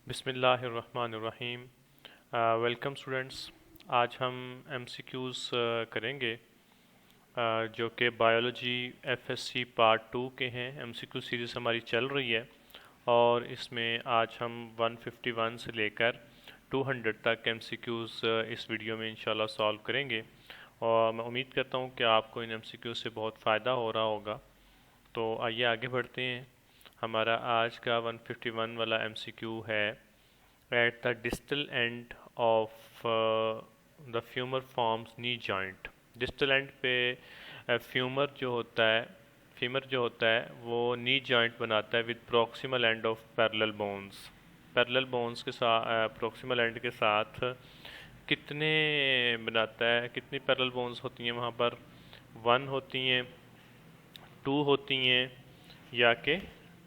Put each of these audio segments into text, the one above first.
बिस्मिल्लाहिर्रहमानिर्रहीम। Welcome students. आज हम MCQs करेंगे जो कि बायोलॉजी FSc पार्ट 2 के हैं। MCQ सीरीज़ हमारी चल रही है और इसमें आज हम 151 से लेकर 200 तक MCQs इस वीडियो में इंशाल्लाह सॉल्व करेंगे और मैं उम्मीद करता हूँ कि आपको इन MCQ से बहुत फ़ायदा हो रहा होगा। तो आइए आगे बढ़ते हैं। हमारा आज का 151 वाला MCQ है, at the distal end of the femur forms knee joint। distal end पे फ्यूमर जो होता है फीमर जो होता है वो नी जॉइंट बनाता है with proximal end of parallel bones के साथ प्रॉक्सिमल एंड के साथ कितने बनाता है, कितनी पैरेलल बोन्स होती हैं वहाँ पर? 1 होती हैं, 2 होती हैं या कि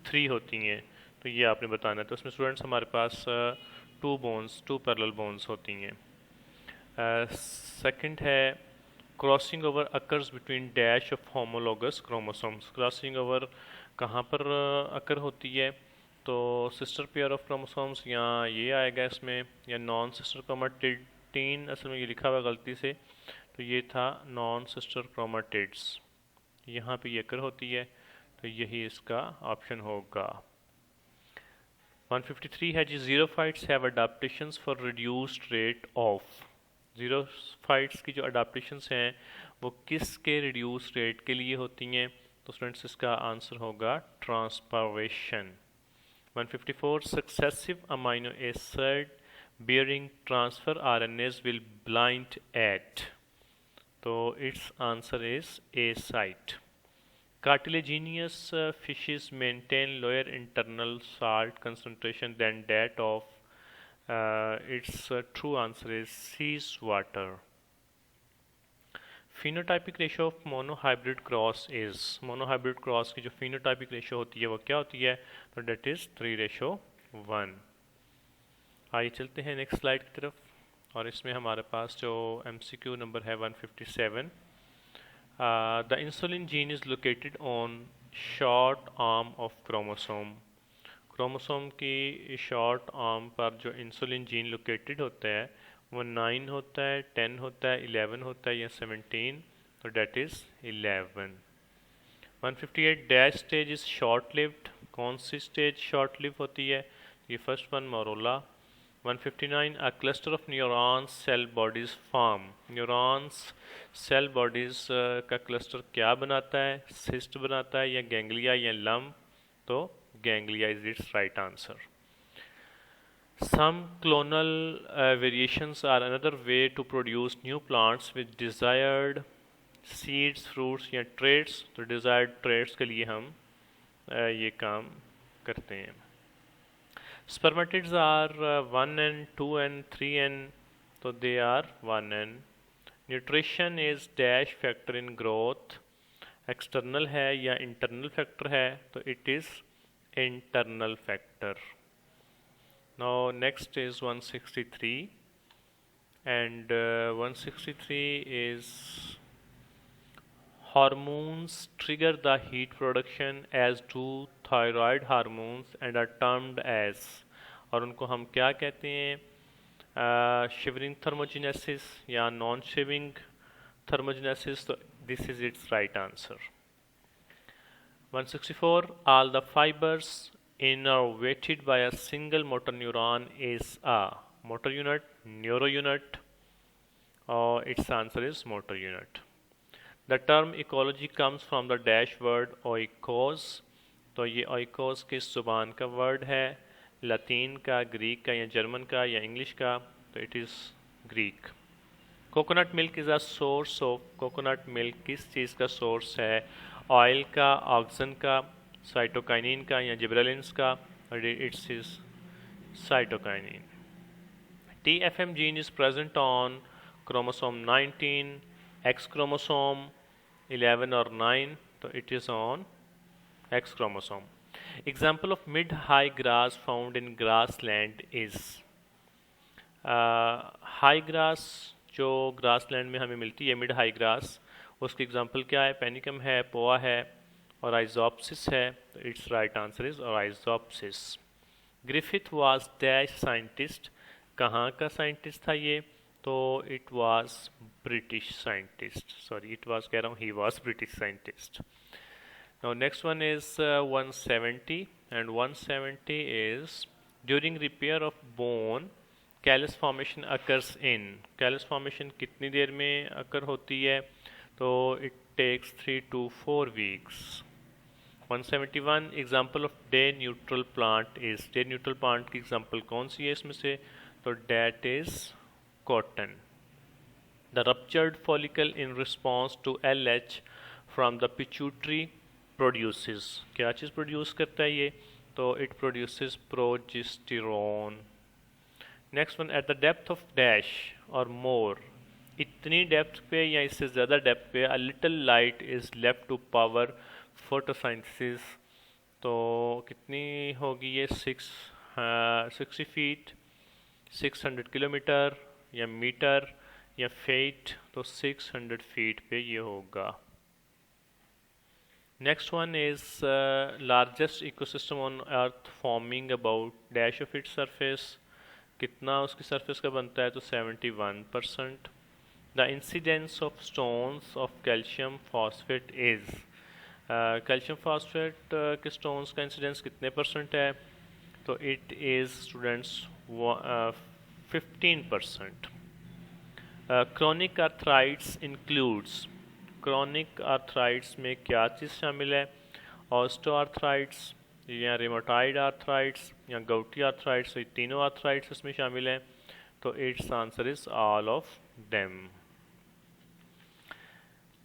3 होती हैं। तो ये आपने बताना है। तो इसमें स्टूडेंट्स हमारे पास टू पैरेलल बोन्स होती हैं। सेकंड है crossing over occurs between dash of homologous chromosomes. Crossing over कहाँ पर अकर होती है? तो सिस्टर पेयर ऑफ क्रोमोसोम्स या ये आएगा इसमें, या नॉन सिस्टर क्रोमाटिड। असल में ये लिखा हुआ गलती से, तो ये था नॉन सिस्टर क्रोमाटिड्स। यहाँ पे ये अकर होती है, तो यही इसका ऑप्शन होगा। 153 है जी, xerophytes have adaptations for reduced rate of. Xerophytes की जो अडाप्टेशंस हैं वो किसके रिड्यूस्ड रेट के लिए होती हैं? तो स्टूडेंट्स इसका आंसर होगा ट्रांसपरवेशन। 154 successive amino acid bearing transfer RNAs will bind at। तो its answer is A site। Cartilaginous fishes maintain lower internal salt concentration than that of its true answer is seawater। Phenotypic ratio of monohybrid cross is। monohybrid cross की जो phenotypic ratio होती है वो क्या होती है? तो that is 3:1। आइए चलते हैं नेक्स्ट स्लाइड की तरफ और इसमें हमारे पास जो MCQ नंबर है 157। The insulin gene is located on short arm of chromosome। Chromosome की शॉर्ट आर्म पर जो इंसुलिन जीन लोकेटेड होता है वो 9 होता है, 10 होता है, 11 होता है या 17। तो that is 11। 158 dash stage is short lived. कौन सी स्टेज शॉर्ट लिव होती है? ये फर्स्ट वन मोरोला। 159 a cluster of neurons cell bodies form। Neurons cell bodies का क्लस्टर क्या बनाता है? सिस्ट बनाता है या गैंग्लिया या लम्प? तो ganglia is it's right answer. Some clonal variations are another way to produce new plants with desired seeds, fruits या traits। तो desired traits के लिए हम ये काम करते हैं। Spermatids are 1n, 2n, 3n, तो they are 1n। Nutrition is dash factor in growth। External है या इंटरनल फैक्टर है? तो it is internal factor। Now next is 163 and 163 is hormones trigger the heat production as do thyroid hormones and are termed as। और उनको हम क्या कहते हैं? शिवरिंग थर्मोजेनेसिस या नॉन शिवरिंग थर्मोजेनेसिस। तो this is it's right answer. 164 all the fibers innervated by a single motor neuron is a motor unit, neuro unit, or its answer is motor unit। The term ecology comes from the dash word oikos। तो ये oikos किस जुबान का word है? लतीन का, Greek का या German का या इंग्लिश का? तो it is Greek. Coconut milk is a source of. Coconut milk किस चीज़ का सोर्स है? ऑयल का, ऑक्सीजन का, साइटोकाइनिन का या जिब्रेलिन्स का? It's is cytokinin. TFM gene is present on chromosome 19, X chromosome 11 or 9, so it is on X chromosome। Example of mid-high grass found in grassland is। High grass जो grassland में हमें मिलती है, mid high grass, उसकी example क्या है? पेनिकम है, पोआ है और आइजोप्सिस है। तो it's right answer is isopsis. Griffith was dash scientist, कहाँ का साइंटिस्ट था ये? तो it was British scientist, sorry it was कह रहा हूँ, he was British scientist. Now next one is 170, and 170 is during repair of bone callus formation occurs in. Callus formation कितनी देर में occur होती है? तो it takes 3 to 4 weeks. 171 example of day neutral plant is. Day neutral plant की example कौन सी है इसमें से? तो that is cotton. The ruptured follicle in response to LH from the pituitary produces. क्या चीज़ प्रोड्यूस करता है ये? तो it produces progesterone. Next one, at the depth of dash और मोर, इतनी डेप्थ पे या इससे ज़्यादा डेप्थ पे a little light is left to power photosynthesis. तो कितनी होगी ये? 60 फीट, 600 किलोमीटर या मीटर या फीट? तो 600 फीट पे ये होगा. Next one is largest ecosystem on earth forming about dash of its surface. कितना उसकी surface का बनता है? तो 71%. The incidence of stones of calcium phosphate is. calcium phosphate के stones का incidence कितने percent है? तो it is students 15%. Chronic arthritis includes. Chronic आर्थराइट्स में क्या चीज़ शामिल है? ऑस्टोआर्थराइट्स या रिमोटाइड आर्थराइट्स या गाउटी आर्थराइट्स, ये तीनों आर्थराइट्स इसमें शामिल हैं. तो it's answer is all of them.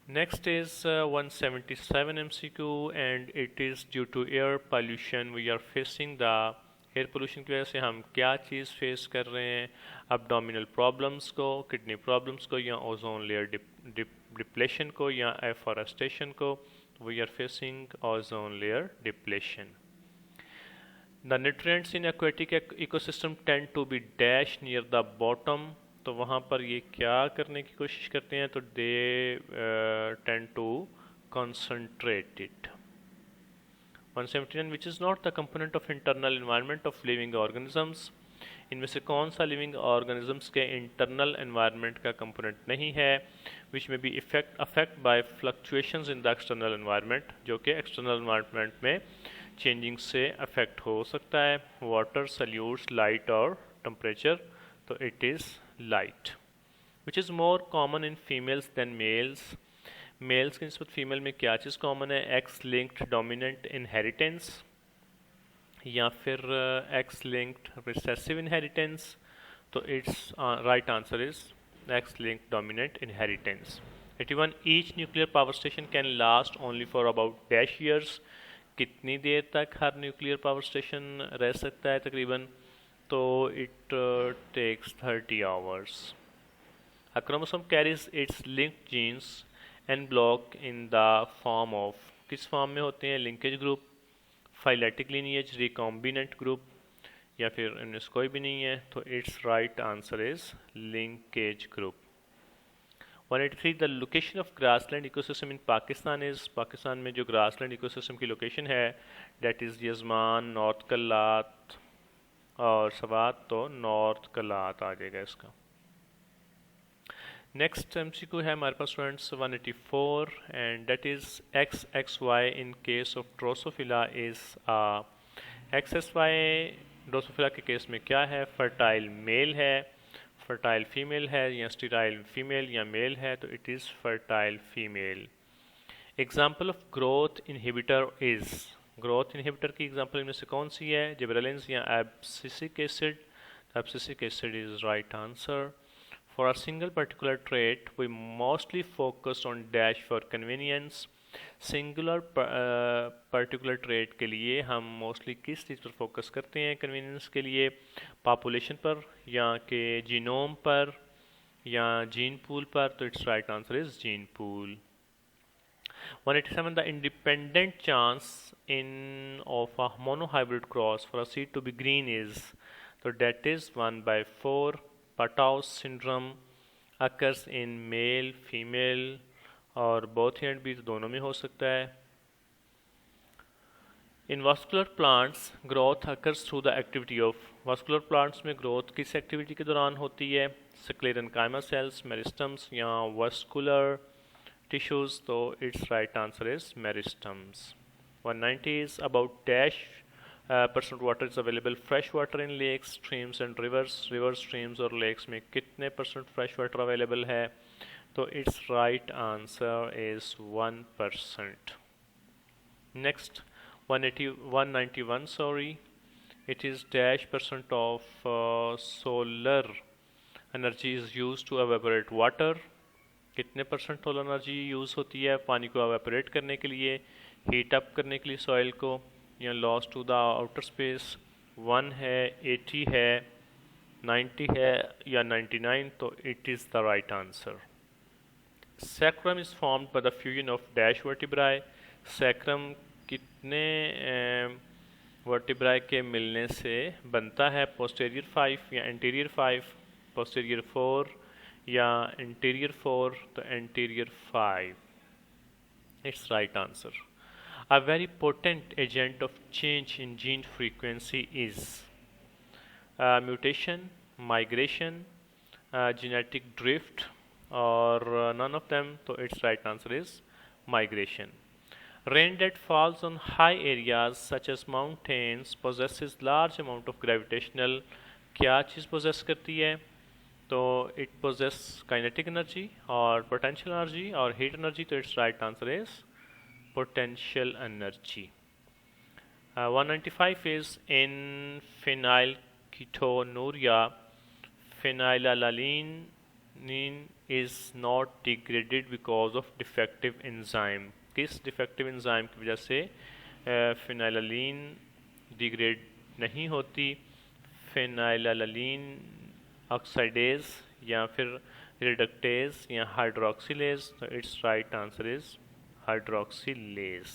Next is 177 MCQ and it is due to air pollution we are facing the. Air pollution की वजह से हम क्या चीज़ फेस कर रहे हैं? एब्डोमिनल प्रॉब्लम्स को, किडनी प्रॉब्लम्स को, या ओजोन लेयर डिप्लेशन को, या एफॉरेस्टेशन को. We are facing ozone layer depletion. The nutrients in aquatic ecosystem tend to be dash near the bottom. तो वहाँ पर ये क्या करने की कोशिश करते हैं? तो they tend to concentrate it. 179 which is not the component of internal environment of living organisms. इनमें से कौन सा लिविंग ऑर्गेनिजम्स के इंटरनल एनवायरनमेंट का कंपोनेंट नहीं है? विच में be affect by fluctuations in the external environment, जो कि एक्सटर्नल एनवायरनमेंट में चेंजिंग से अफेक्ट हो सकता है. वाटर, सल्यूट्स, लाइट और टेम्परेचर. तो it is light. Which is more common in females then males. Males की निस्बत फीमेल में क्या चीज़ कॉमन है? एक्स लिंक्ड डोमिनेंट इनहेरिटेंस या फिर एक्स लिंक्ड रिसेसिव इनहेरिटेंस. तो it's right answer is X linked dominant inheritance. 81 each nuclear power station can last only for about dash years. कितनी देर तक हर न्यूक्लियर पावर स्टेशन रह सकता है तकरीबन? तो it takes 30 hours. A chromosome carries its linked genes and block in the form of. किस form में होते हैं? Linkage group, phyletic lineage, recombinant group, या फिर इनमें से कोई भी नहीं है. तो it's right answer is linkage group. 183 the location of grassland ecosystem in Pakistan is. Pakistan में जो ग्रासलैंड इकोसिस्टम की लोकेशन है डेट इज़ यजमान, नॉर्थ कलात और सवात. तो नॉर्थ कलात आ जाएगा इसका. नेक्स्ट MCQ है हमारे पास students 184 and that is XXY in case of drosophila is ah. XXY drosophila के केस में क्या है? फर्टाइल मेल है, फर्टाइल फीमेल है, या स्टेराइल फीमेल या मेल है. तो it is fertile female. Example of growth inhibitor is. Growth inhibitor की एग्जाम्पल इनमें से कौन सी है? जिबरेलिन्स या abscisic acid. Abscisic acid is right answer. For a single particular trait, we mostly focused on dash for convenience. Singular particular trait के लिए हम mostly किस चीज़ पर फोकस करते हैं convenience के लिए? पॉपुलेशन पर, या के जीनोम पर, या जीन पूल पर. तो it's right answer is gene pool. 187 the independent chance in of a monohybrid cross for a seed to be green is. So that is 1/4. Patau's syndrome occurs in male, female और both and भी दोनों में हो सकता है. In vascular plants growth occurs through the activity of, vascular plants में growth किस activity के दौरान होती है? स्क्लेरेनकाइमा सेल्स, मेरिस्टम्स या वास्कुलर टिश्यूज। तो it's right answer is meristems. 190 is about dash percent water is available fresh water in lakes, streams and rivers। River, streams और lakes में कितने परसेंट फ्रेश वाटर अवेलेबल है? तो it's right answer is 1%। Next 191 sorry, it is dash percent of solar energy is used to evaporate water। कितने percent solar energy use होती है पानी को एवेपोरेट करने के लिए, हीट अप करने के लिए सॉइल को, या loss to the outer space? 1 है, 80 है, 90 है या 99? तो it is the right answer. Sacrum is formed by the fusion of dash vertebrae. Sacrum कितने वर्टिब्राई के मिलने से बनता है? पोस्टीरियर 5 या एंटीरियर 5? पोस्टीरियर 4 या इंटीरियर 4? तो interior 5 it's right answer. A very potent agent of change in gene frequency is mutation, migration, genetic drift और नन ऑफ देम। तो it's right answer is migration. Rain that falls on high areas such as mountains possesses large amount of gravitational, क्या चीज़ possess करती है? तो it possess kinetic energy और potential energy और heat energy। तो its right answer is potential energy। 195 is in phenylketonuria, phenylalanine is not degraded because of defective enzyme। किस defective enzyme की वजह से फिनाइलालीन डिग्रेड नहीं होती? फिनाइलालीन ऑक्साइडेज या फिर रिडक्टेज या हाइड्रोक्सिलेज। तो it's right answer is hydroxylase.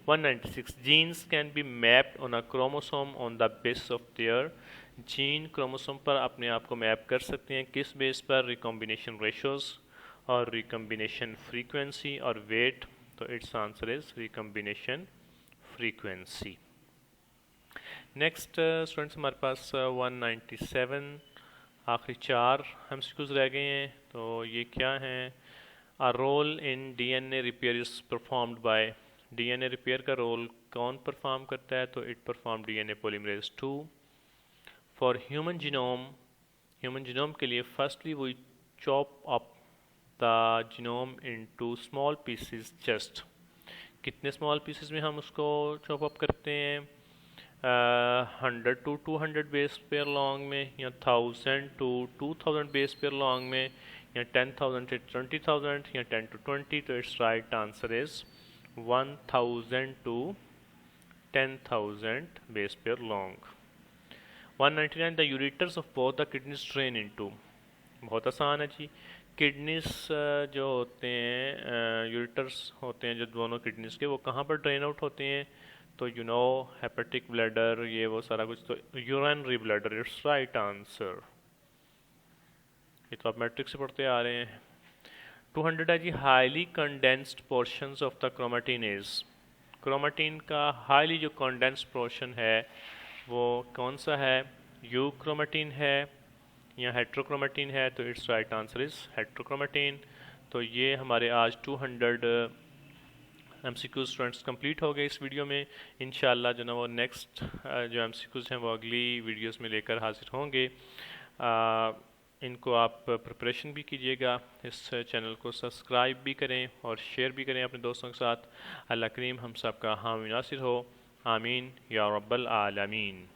196 genes can be mapped on a chromosome on the basis of their. Gene chromosome पर अपने आप को मैप कर सकते हैं किस बेस पर? रिकॉम्बिनेशन रेशोज और रिकम्बिनेशन फ्रीक्वेंसी और वेट। तो it's answer is recombination frequency. Next students हमारे पास 197 आखिरी 4 MCQs रह गए हैं। तो ये क्या हैं? A role in DNA repair is performed by. DNA repair का रोल कौन परफॉर्म करता है? तो it perform DNA polymerase 2। For human genome के लिए firstly we chop up the genome into small pieces just. कितने स्मॉल पीसेस में हम उसको चॉप अप करते हैं? 100 to 200 बेस पेयर लॉन्ग में, या 1000 to 2000 बेस पेयर लॉन्ग में, या 10,000 to 20,000 या 10 to 20? तो it's right answer is 1000 to 10,000 base pair long. 199 the ureters of both the kidneys drain into. बहुत आसान है जी। किडनीज जो होते हैं, यूरेटर्स होते हैं जो दोनों किडनीज के, वो कहाँ पर ड्रेन आउट होते हैं? तो हेपेटिक ब्लैडर, ये वो सारा कुछ। तो urinary bladder it's right answer. ये तो आप मैट्रिक से पढ़ते आ रहे हैं। 200 है जी, highly condensed portions of the chromatin is. Chromatin का हाईली जो कंडेंस्ड पोर्शन है वो कौन सा है? यूक्रोमेटिन है या हेट्रोक्रोमेटिन है? तो it's right answer is heterochromatin. तो ये हमारे आज 200 MCQs स्टूडेंट्स कंप्लीट हो गए इस वीडियो में। इंशाल्लाह जो ना वो नेक्स्ट जो MCQs हैं वो अगली वीडियोस में लेकर हाजिर होंगे। इनको आप प्रिपरेशन भी कीजिएगा, इस चैनल को सब्सक्राइब भी करें और शेयर भी करें अपने दोस्तों के साथ। अल्लाह करीम हम सब का हामी नासिर हो। आमीन या रब्बल आलमीन।